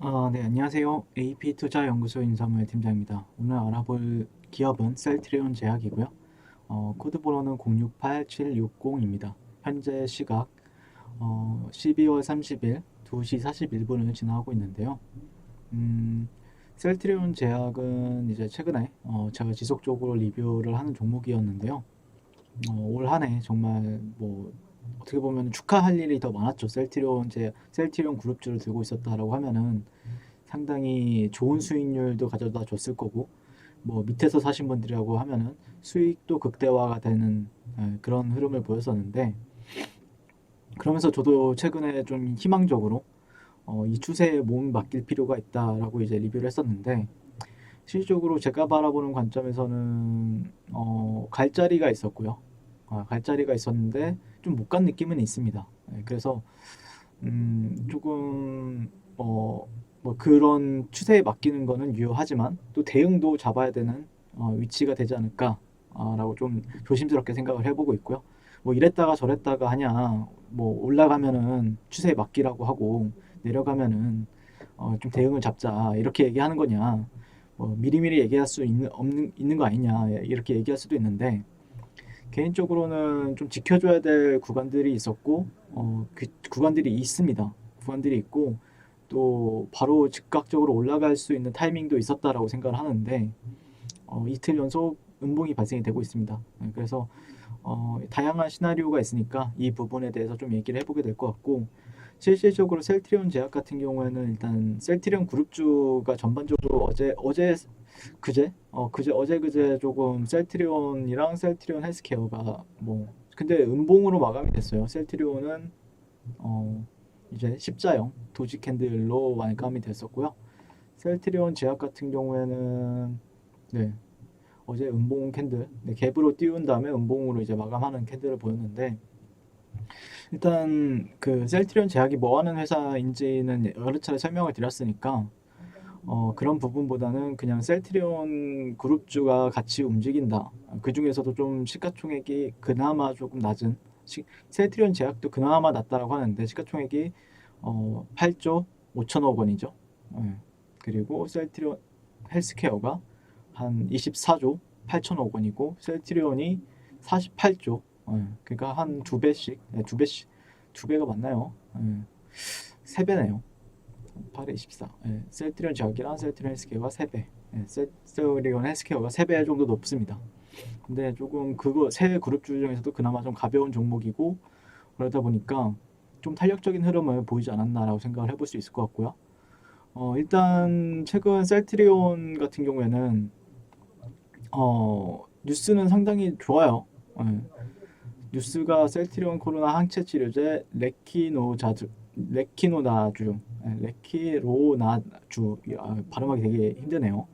네, 안녕하세요. AP투자연구소 인사무의 팀장입니다. 오늘 알아볼 기업은 셀트리온 제약이고요. 코드 번호는 068760입니다. 현재 시각 12월 30일 2시 41분을 지나고 있는데요. 셀트리온 제약은 이제 최근에 제가 지속적으로 리뷰를 하는 종목이었는데요. 올 한 해 정말 뭐 어떻게 보면 축하할 일이 더 많았죠. 셀트리온 그룹주를 들고 있었다라고 하면은 상당히 좋은 수익률도 가져다 줬을 거고, 뭐 밑에서 사신 분들이라고 하면은 수익도 극대화가 되는 그런 흐름을 보였었는데, 그러면서 저도 최근에 좀 희망적으로 이 추세에 몸 맡길 필요가 있다라고 이제 리뷰를 했었는데, 실질적으로 제가 바라보는 관점에서는 갈 자리가 있었고요. 갈 자리가 있었는데 좀 못 간 느낌은 있습니다. 그래서 조금 뭐 그런 추세에 맡기는 거는 유효하지만 또 대응도 잡아야 되는 위치가 되지 않을까라고 좀 조심스럽게 생각을 해보고 있고요. 뭐 이랬다가 저랬다가 하냐, 뭐 올라가면은 추세에 맡기라고 하고 내려가면은 좀 대응을 잡자 이렇게 얘기하는 거냐, 미리미리 얘기할 수 있는 거 아니냐 이렇게 얘기할 수도 있는데, 개인적으로는 좀 지켜줘야 될 구간들이 있었고, 그 구간들이 있습니다. 구간들이 있고, 또 바로 즉각적으로 올라갈 수 있는 타이밍도 있었다라고 생각을 하는데, 이틀 연속 음봉이 발생이 되고 있습니다. 그래서 다양한 시나리오가 있으니까 이 부분에 대해서 좀 얘기를 해보게 될 것 같고, 실질적으로 셀트리온 제약 같은 경우에는 일단 셀트리온 그룹주가 전반적으로 그제 조금 셀트리온이랑 셀트리온 헬스케어가 뭐 근데 음봉으로 마감이 됐어요. 셀트리온은 이제 십자형 도지 캔들로 마감이 됐었고요. 셀트리온 제약 같은 경우에는 네, 어제 음봉 캔들, 네, 갭으로 띄운 다음에 음봉으로 이제 마감하는 캔들을 보였는데, 일단 그 셀트리온 제약이 뭐 하는 회사인지는 여러 차례 설명을 드렸으니까 그런 부분보다는 그냥 셀트리온 그룹주가 같이 움직인다. 그 중에서도 좀 시가총액이 그나마 조금 낮은, 셀트리온 제약도 그나마 낮다라고 하는데 시가총액이 8조 5천억 원이죠. 예. 그리고 셀트리온 헬스케어가 한 24조 8천억 원이고 셀트리온이 48조. 그러니까 한 두 배씩, 두 배씩, 두 배가 맞나요? 세 배네요. 8에 24. 셀트리온 제약이랑 셀트리온 헬스케어가 3배. 셀트리온 헬스케어가 3배 정도 높습니다. 근데 조금 그거 세 그룹주 중에서도 그나마 좀 가벼운 종목이고, 그러다 보니까 좀 탄력적인 흐름을 보이지 않았나라고 생각을 해볼 수 있을 것 같고요. 일단 최근 셀트리온 같은 경우에는 뉴스는 상당히 좋아요. 예. 뉴스가 셀트리온 코로나 항체 치료제 레키로나주, 발음하기 되게 힘드네요.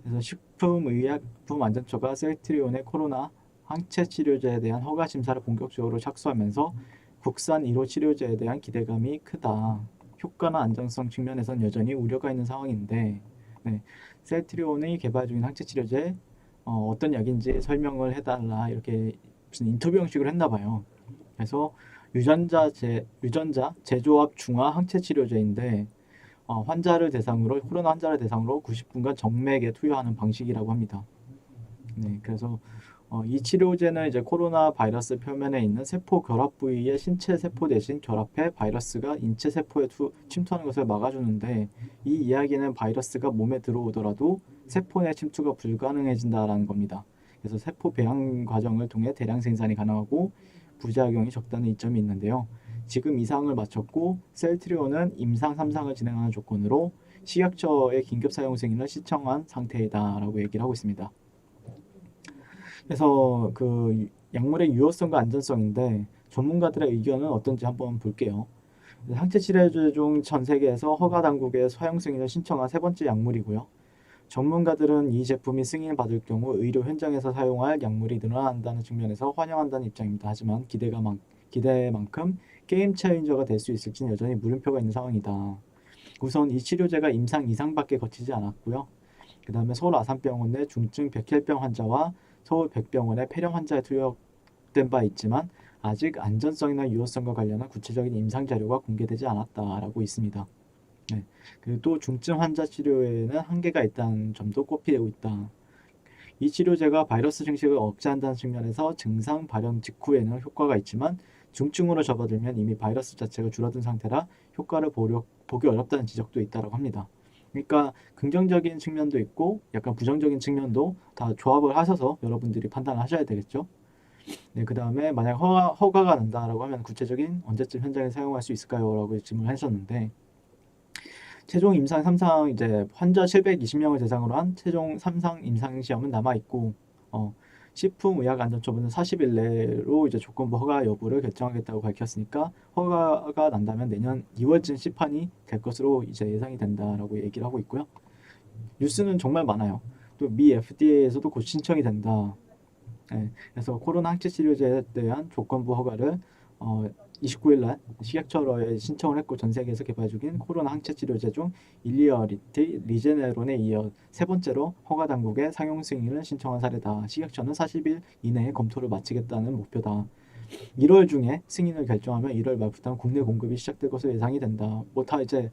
그래서 식품의약품안전처가 셀트리온의 코로나 항체 치료제에 대한 허가 심사를 본격적으로 착수하면서 국산 1호 치료제에 대한 기대감이 크다. 효과나 안정성 측면에선 여전히 우려가 있는 상황인데, 네, 셀트리온이 개발 중인 항체 치료제 어떤 약인지 설명을 해달라 이렇게 무슨 인터뷰 형식으로 했나 봐요. 그래서 유전자 제조합 중화 항체 치료제인데 코로나 환자를 대상으로 90분간 정맥에 투여하는 방식이라고 합니다. 네, 그래서 이 치료제는 이제 코로나 바이러스 표면에 있는 세포 결합 부위의 신체 세포 대신 결합해 바이러스가 인체 세포에 침투하는 것을 막아주는데, 이 이야기는 바이러스가 몸에 들어오더라도 세포 내 침투가 불가능해진다라는 겁니다. 그래서 세포 배양 과정을 통해 대량 생산이 가능하고 부작용이 적다는 이점이 있는데요. 지금 2상을 마쳤고 셀트리온은 임상 3상을 진행하는 조건으로 식약처의 긴급 사용 승인을 신청한 상태이다라고 얘기를 하고 있습니다. 그래서 그 약물의 유효성과 안전성인데 전문가들의 의견은 어떤지 한번 볼게요. 항체 치료제 중 전 세계에서 허가 당국에 사용 승인을 신청한 세 번째 약물이고요. 전문가들은 이 제품이 승인을 받을 경우 의료 현장에서 사용할 약물이 늘어난다는 측면에서 환영한다는 입장입니다. 하지만 기대만큼 게임 체인저가 될 수 있을지는 여전히 물음표가 있는 상황이다. 우선 이 치료제가 임상 2상밖에 거치지 않았고요. 그 다음에 서울 아산병원 내 중증 백혈병 환자와 서울 백병원의 폐렴 환자에 투여된 바 있지만 아직 안전성이나 유효성과 관련한 구체적인 임상 자료가 공개되지 않았다라고 있습니다. 네. 그리고 또 중증 환자 치료에는 한계가 있다는 점도 꼽히고 있다. 이 치료제가 바이러스 증식을 억제한다는 측면에서 증상 발현 직후에는 효과가 있지만 중증으로 접어들면 이미 바이러스 자체가 줄어든 상태라 효과를 보기 어렵다는 지적도 있다고 합니다. 그러니까 긍정적인 측면도 있고 약간 부정적인 측면도 다 조합을 하셔서 여러분들이 판단하셔야 되겠죠. 네, 그 다음에 만약 허가가 난다라고 하면 구체적인 언제쯤 현장에 사용할 수 있을까요? 라고 질문하셨는데 최종 임상 3상 이제 환자 720명을 대상으로 한 최종 3상 임상 시험은 남아 있고 식품의약안전처분은 40일 내로 이제 조건부 허가 여부를 결정하겠다고 밝혔으니까 허가가 난다면 내년 2월쯤 시판이 될 것으로 이제 예상이 된다라고 얘기를 하고 있고요. 뉴스는 정말 많아요. 또 미 FDA에서도 곧 신청이 된다. 네, 그래서 코로나 항체 치료제에 대한 조건부 허가를 29일 날 식약처에 신청을 했고 전 세계에서 개발 중인 코로나 항체 치료제 중 일리어리티, 리제네론에 이어 세 번째로 허가 당국에 상용 승인을 신청한 사례다. 식약처는 40일 이내에 검토를 마치겠다는 목표다. 1월 중에 승인을 결정하면 1월 말부터 국내 공급이 시작될 것으로 예상이 된다. 뭐 다 이제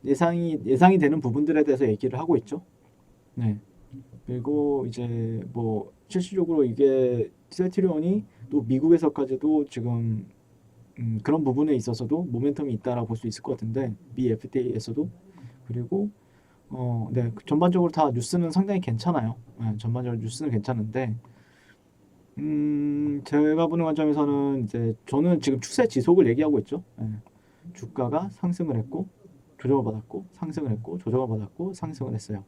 예상이 되는 부분들에 대해서 얘기를 하고 있죠. 네. 그리고 이제 뭐 실질적으로 이게 셀트리온이 또 미국에서까지도 지금 그런 부분에 있어서도 모멘텀이 있다라고 볼 수 있을 것 같은데 미 FDA에서도 그리고 네 전반적으로 다 뉴스는 상당히 괜찮아요. 네, 전반적으로 뉴스는 괜찮은데 제가 보는 관점에서는 이제 저는 지금 추세 지속을 얘기하고 있죠. 네, 주가가 상승을 했고 조정을 받았고 상승을 했고 조정을 받았고 상승을 했어요.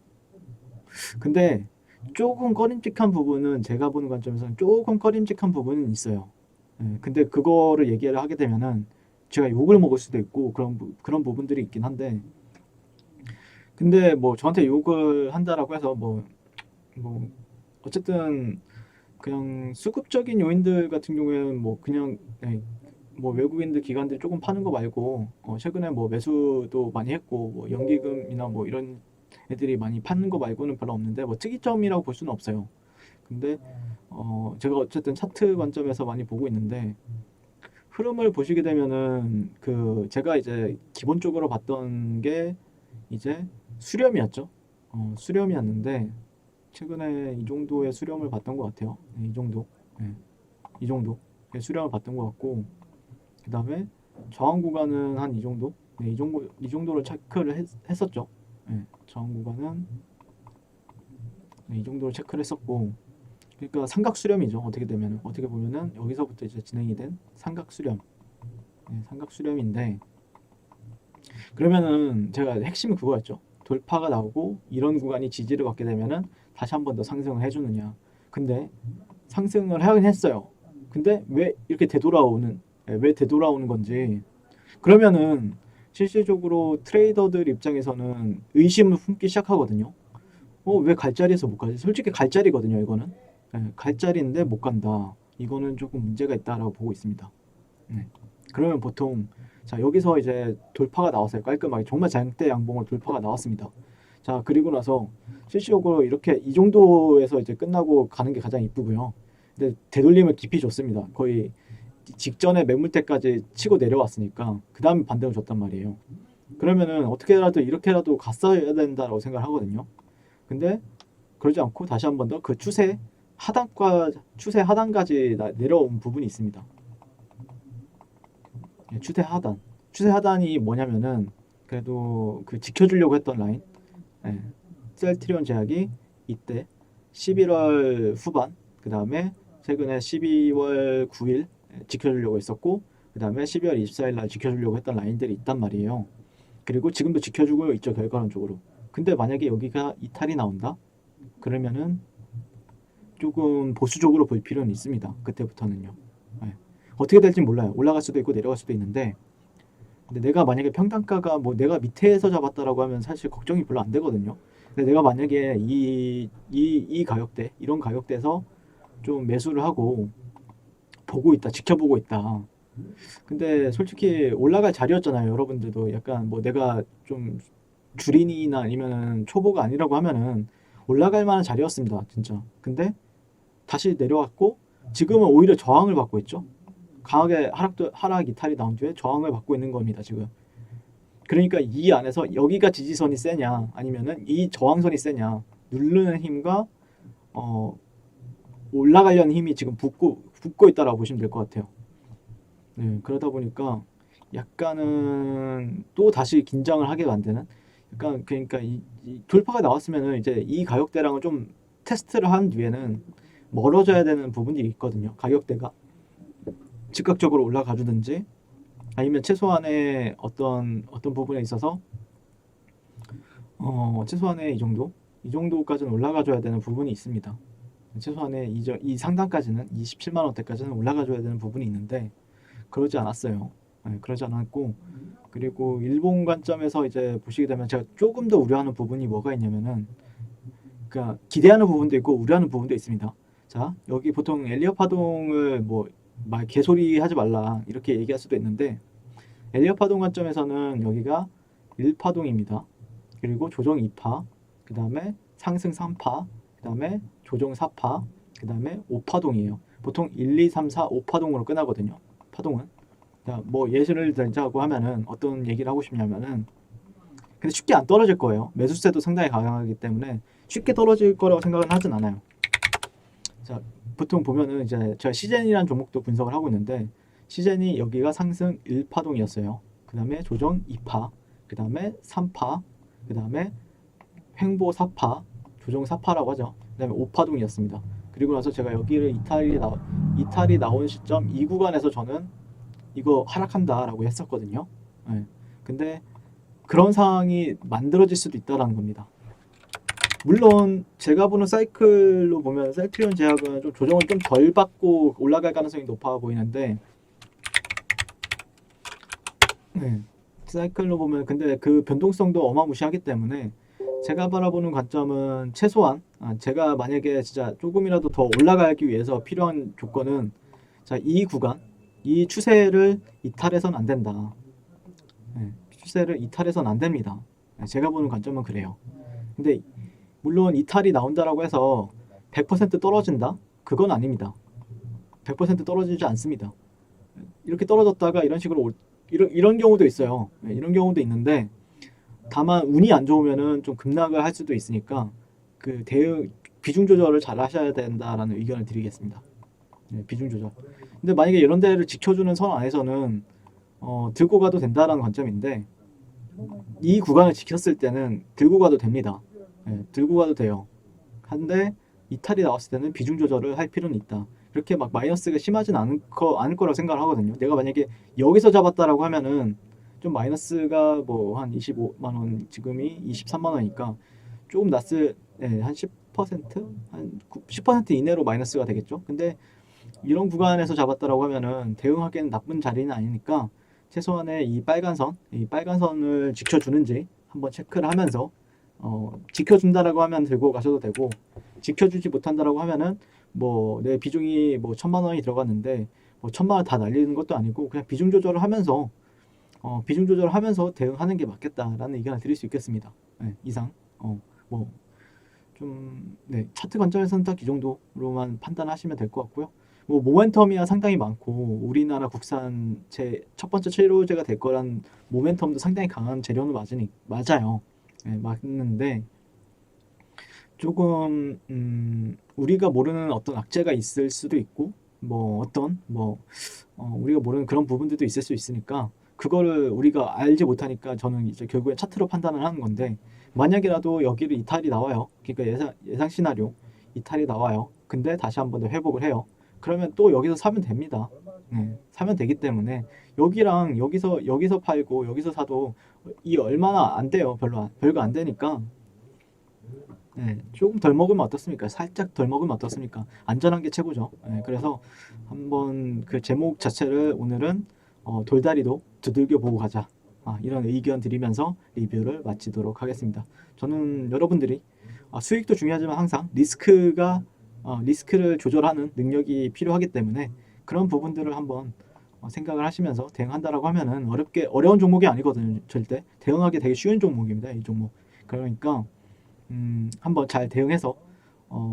근데 조금 꺼림칙한 부분은 제가 보는 관점에서는 조금 꺼림칙한 부분은 있어요. 근데 그거를 얘기를 하게 되면은 제가 욕을 먹을 수도 있고 그런 부분들이 있긴 한데 근데 뭐 저한테 욕을 한다라고 해서 뭐 어쨌든 그냥 수급적인 요인들 같은 경우에는 뭐 그냥 뭐 외국인들 기관들이 조금 파는 거 말고 최근에 뭐 매수도 많이 했고 뭐 연기금이나 뭐 이런 애들이 많이 파는 거 말고는 별로 없는데 뭐 특이점이라고 볼 수는 없어요. 근데 제가 어쨌든 차트 관점에서 많이 보고 있는데 흐름을 보시게 되면은 그 제가 이제 기본적으로 봤던 게 이제 수렴이었죠. 수렴이었는데 최근에 이 정도의 수렴을 봤던 것 같아요. 네, 이 정도, 네, 이 정도 수렴을 봤던 것 같고 그 다음에 저항 구간은 한 이 정도, 네, 이 정도로 체크를 했었죠. 네, 저항 구간은 네, 이 정도로 체크를 했었고 그러니까 삼각 수렴이죠. 어떻게 보면은 여기서부터 이제 진행이 된 삼각 수렴, 네, 삼각 수렴인데 그러면은 제가 핵심은 그거였죠. 돌파가 나오고 이런 구간이 지지를 받게 되면은 다시 한 번 더 상승을 해주느냐. 근데 상승을 하긴 했어요. 근데 왜 이렇게 왜 되돌아오는 건지. 그러면은 실질적으로 트레이더들 입장에서는 의심을 품기 시작하거든요. 왜 갈자리에서 못 가지? 솔직히 갈자리거든요, 이거는. 갈자리인데 못 간다. 이거는 조금 문제가 있다라고 보고 있습니다. 네. 그러면 보통 자 여기서 이제 돌파가 나왔어요. 깔끔하게 정말 장대 양봉을 돌파가 나왔습니다. 자 그리고 나서 실질적으로 이렇게 이 정도에서 이제 끝나고 가는 게 가장 이쁘고요. 근데 되돌림을 깊이 줬습니다. 거의 직전에 매물대까지 치고 내려왔으니까 그 다음에 반등을 줬단 말이에요. 그러면은 어떻게라도 이렇게라도 갔어야 된다라고 생각을 하거든요. 근데 그러지 않고 다시 한 번 더 그 추세 하단까지 내려온 부분이 있습니다. 추세 하단이 뭐냐면은 그래도 그 지켜주려고 했던 라인, 예, 셀트리온 제약이 이때 11월 후반, 그 다음에 최근에 12월 9일 지켜주려고 했었고, 그 다음에 12월 24일 날 지켜주려고 했던 라인들이 있단 말이에요. 그리고 지금도 지켜주고 있죠, 결과론적으로. 근데 만약에 여기가 이탈이 나온다? 그러면은 조금 보수적으로 볼 필요는 있습니다. 그때부터는요. 예. 어떻게 될지 몰라요. 올라갈 수도 있고 내려갈 수도 있는데 근데 내가 만약에 평단가가 뭐 내가 밑에서 잡았다라고 하면 사실 걱정이 별로 안 되거든요. 근데 내가 만약에 이 가격대, 이런 가격대에서 좀 매수를 하고 보고 있다, 지켜보고 있다. 근데 솔직히 올라갈 자리였잖아요. 여러분들도 약간 뭐 내가 좀 주린이나 아니면은 초보가 아니라고 하면은 올라갈 만한 자리였습니다. 진짜. 근데 다시 내려왔고 지금은 오히려 저항을 받고 있죠. 강하게 하락 이탈이 나온 뒤에 저항을 받고 있는 겁니다. 지금. 그러니까 이 안에서 여기가 지지선이 세냐 아니면은 이 저항선이 세냐 누르는 힘과 어, 올라가려는 힘이 지금 붙고 있다라고 보시면 될 것 같아요. 네, 그러다 보니까 약간은 또 다시 긴장을 하게 만드는 약간 그러니까 이 돌파가 나왔으면은 이제 이 가격대랑은 좀 테스트를 한 뒤에는 멀어져야 되는 부분이 있거든요. 가격대가 즉각적으로 올라가 주든지 아니면 최소한의 어떤 부분에 있어서 최소한의 이 정도까지는 올라가 줘야 되는 부분이 있습니다. 최소한의 이 상단까지는 27만 원대까지는 올라가 줘야 되는 부분이 있는데 그러지 않았어요. 네, 그러지 않았고 그리고 일본 관점에서 이제 보시게 되면 제가 조금 더 우려하는 부분이 뭐가 있냐면은 그러니까 기대하는 부분도 있고 우려하는 부분도 있습니다. 자, 여기 보통 엘리엇 파동을 뭐 말 개소리 하지 말라 이렇게 얘기할 수도 있는데 엘리엇 파동 관점에서는 여기가 1파동입니다. 그리고 조정 2파, 그 다음에 상승 3파, 그 다음에 조정 4파, 그 다음에 5파동이에요. 보통 1, 2, 3, 4, 5파동으로 끝나거든요. 파동은. 자, 뭐 예시를 들자고 하면은 어떤 얘기를 하고 싶냐면은 근데 쉽게 안 떨어질 거예요. 매수세도 상당히 강하기 때문에 쉽게 떨어질 거라고 생각은 하진 않아요. 자, 보통 보면은 이제 제가 시젠이라는 종목도 분석을 하고 있는데 시젠이 여기가 상승 1파동이었어요. 그 다음에 조정 2파, 그 다음에 3파, 그 다음에 횡보 4파, 조정 4파라고 하죠. 그 다음에 5파동이었습니다. 그리고 나서 제가 여기를 이탈이 나온 시점 이 구간에서 저는 이거 하락한다라고 했었거든요. 네. 근데 그런 상황이 만들어질 수도 있다라는 겁니다. 물론 제가 보는 사이클로 보면 셀트리온 제약은 좀 조정을 좀 덜 받고 올라갈 가능성이 높아 보이는데 네. 사이클로 보면 근데 그 변동성도 어마무시하기 때문에 제가 바라보는 관점은 최소한 제가 만약에 진짜 조금이라도 더 올라가기 위해서 필요한 조건은 자, 이 구간 이 추세를 이탈해서는 안 된다. 네. 추세를 이탈해서는 안 됩니다. 네. 제가 보는 관점은 그래요. 근데 물론 이탈이 나온다라고 해서 100% 떨어진다? 그건 아닙니다. 100% 떨어지지 않습니다. 이렇게 떨어졌다가 이런 식으로 이런 경우도 있어요. 네, 이런 경우도 있는데 다만 운이 안 좋으면은 좀 급락을 할 수도 있으니까 그 대응 비중 조절을 잘 하셔야 된다라는 의견을 드리겠습니다. 네, 비중 조절. 근데 만약에 이런 데를 지켜주는 선 안에서는 들고 가도 된다라는 관점인데 이 구간을 지켰을 때는 들고 가도 됩니다. 네, 들고 가도 돼요. 한데 이탈이 나왔을 때는 비중 조절을 할 필요는 있다. 그렇게 막 마이너스가 심하진 않을 거라고 생각을 하거든요. 내가 만약에 여기서 잡았다라고 하면은 좀 마이너스가 뭐 한 25만 원 지금이 23만 원이니까 조금 한 10%? 한 10% 이내로 마이너스가 되겠죠. 근데 이런 구간에서 잡았다라고 하면은 대응하기에는 나쁜 자리는 아니니까 최소한의 이 빨간 선을 지켜주는지 한번 체크를 하면서 지켜준다라고 하면 들고 가셔도 되고 지켜주지 못한다라고 하면은 뭐 내 비중이 뭐 1,000만 원이 들어갔는데 뭐 1,000만 원 다 날리는 것도 아니고 그냥 비중 조절을 하면서 비중 조절을 하면서 대응하는 게 맞겠다라는 의견을 드릴 수 있겠습니다. 네, 이상 뭐 좀 네, 차트 관점에서는 딱 이 정도로만 판단하시면 될 것 같고요. 뭐 모멘텀이야 상당히 많고 우리나라 국산 첫 번째 치료제가 될 거란 모멘텀도 상당히 강한 재료는 맞아요. 네, 맞는데 조금 우리가 모르는 어떤 악재가 있을 수도 있고 뭐 우리가 모르는 그런 부분들도 있을 수 있으니까 그거를 우리가 알지 못하니까 저는 이제 결국엔 차트로 판단을 하는 건데 만약이라도 여기를 이탈이 나와요. 그러니까 예상 시나리오 이탈이 나와요. 근데 다시 한번 더 회복을 해요. 그러면 또 여기서 사면 됩니다. 네, 사면 되기 때문에 여기랑 여기서 팔고 여기서 사도 이 얼마나 안 돼요. 별거 안 되니까 네, 조금 덜 먹으면 어떻습니까? 살짝 덜 먹으면 어떻습니까? 안전한 게 최고죠. 네, 그래서 한번 그 제목 자체를 오늘은 돌다리도 두들겨 보고 가자. 이런 의견 드리면서 리뷰를 마치도록 하겠습니다. 저는 여러분들이 수익도 중요하지만 항상 리스크를 조절하는 능력이 필요하기 때문에 그런 부분들을 한번 생각을 하시면서 대응한다라고 하면은 어려운 종목이 아니거든요. 절대 대응하기 되게 쉬운 종목입니다. 이 종목. 그러니까 한번 잘 대응해서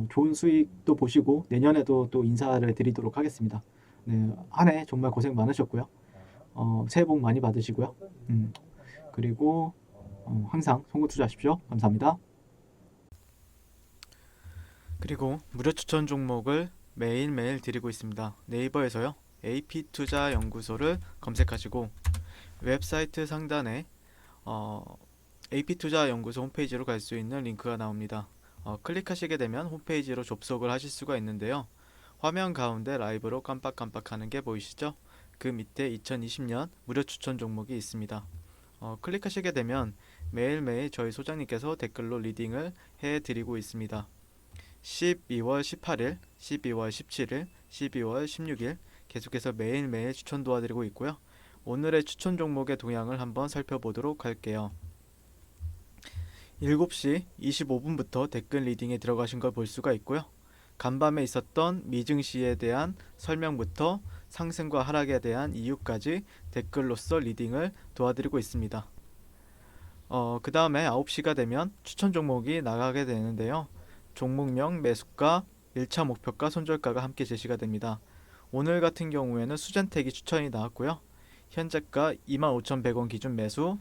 좋은 수익도 보시고 내년에도 또 인사를 드리도록 하겠습니다. 네, 한 해 정말 고생 많으셨고요. 새해 복 많이 받으시고요. 그리고 항상 송구 투자하십시오. 감사합니다. 그리고 무료 추천 종목을 매일매일 드리고 있습니다. 네이버에서요. AP투자연구소를 검색하시고 웹사이트 상단에 AP투자연구소 홈페이지로 갈 수 있는 링크가 나옵니다. 클릭하시게 되면 홈페이지로 접속을 하실 수가 있는데요. 화면 가운데 라이브로 깜빡깜빡하는 게 보이시죠? 그 밑에 2020년 무료 추천 종목이 있습니다. 클릭하시게 되면 매일매일 저희 소장님께서 댓글로 리딩을 해드리고 있습니다. 12월 18일, 12월 17일, 12월 16일 계속해서 매일매일 추천 도와드리고 있고요. 오늘의 추천 종목의 동향을 한번 살펴보도록 할게요. 7시 25분부터 댓글 리딩에 들어가신 걸 볼 수가 있고요. 간밤에 있었던 미증시에 대한 설명부터 상승과 하락에 대한 이유까지 댓글로서 리딩을 도와드리고 있습니다. 그 다음에 9시가 되면 추천 종목이 나가게 되는데요. 종목명, 매수가, 1차 목표가, 손절가가 함께 제시가 됩니다. 오늘 같은 경우에는 수젠텍이 추천이 나왔고요. 현재가 25,100원 기준 매수,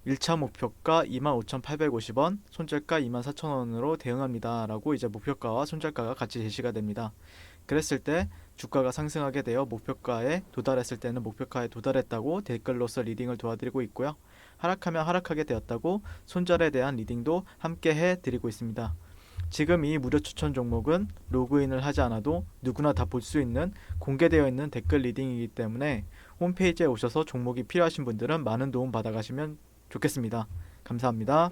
1차 목표가 25,850원, 손절가 24,000원으로 대응합니다. 라고 이제 목표가와 손절가가 같이 제시가 됩니다. 그랬을 때 주가가 상승하게 되어 목표가에 도달했을 때는 목표가에 도달했다고 댓글로서 리딩을 도와드리고 있고요. 하락하면 하락하게 되었다고 손절에 대한 리딩도 함께 해드리고 있습니다. 지금 이 무료 추천 종목은 로그인을 하지 않아도 누구나 다 볼 수 있는 공개되어 있는 댓글 리딩이기 때문에 홈페이지에 오셔서 종목이 필요하신 분들은 많은 도움 받아가시면 좋겠습니다. 감사합니다.